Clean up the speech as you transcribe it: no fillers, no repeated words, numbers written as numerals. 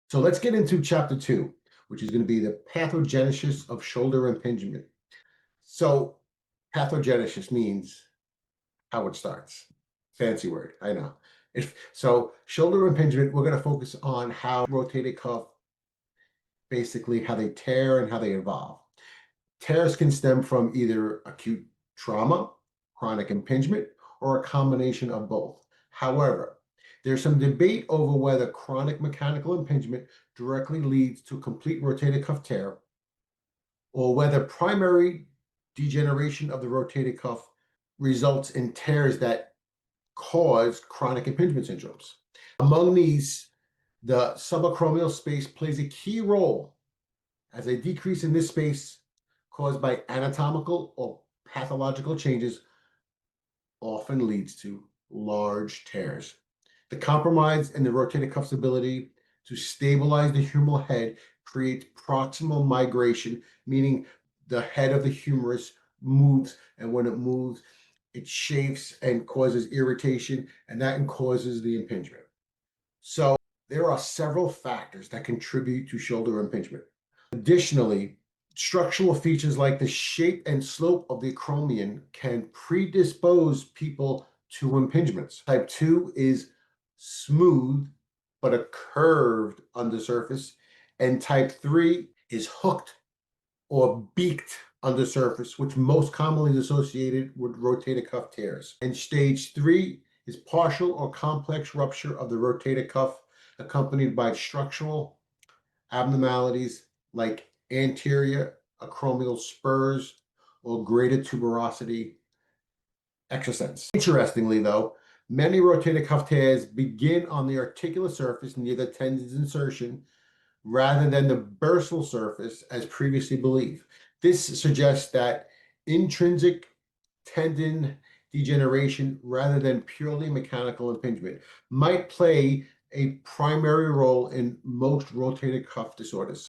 So let's get into chapter 2, which is going to be the pathogenesis of shoulder impingement. So pathogenesis means how it starts. Fancy word, I know. So shoulder impingement, we're going to focus on how rotator cuff, basically how they tear and how they evolve. Tears can stem from either acute trauma, chronic impingement, or a combination of both. However, there's some debate over whether chronic mechanical impingement directly leads to complete rotator cuff tear, or whether primary degeneration of the rotator cuff results in tears that cause chronic impingement syndromes. Among these, the subacromial space plays a key role, as a decrease in this space caused by anatomical or pathological changes often leads to large tears. The compromise in the rotator cuff's ability to stabilize the humeral head creates proximal migration, meaning the head of the humerus moves, and when it moves, it chafes and causes irritation, and that causes the impingement. So there are several factors that contribute to shoulder impingement. Additionally, structural features like the shape and slope of the acromion can predispose people to impingements. Type 2 is smooth but a curved undersurface, and type 3 is hooked or beaked undersurface, which most commonly is associated with rotator cuff tears. And stage 3 is partial or complex rupture of the rotator cuff, accompanied by structural abnormalities like anterior acromial spurs or greater tuberosity excrescence. Interestingly, though, many rotator cuff tears begin on the articular surface near the tendon's insertion rather than the bursal surface as previously believed. This suggests that intrinsic tendon degeneration rather than purely mechanical impingement might play a primary role in most rotator cuff disorders.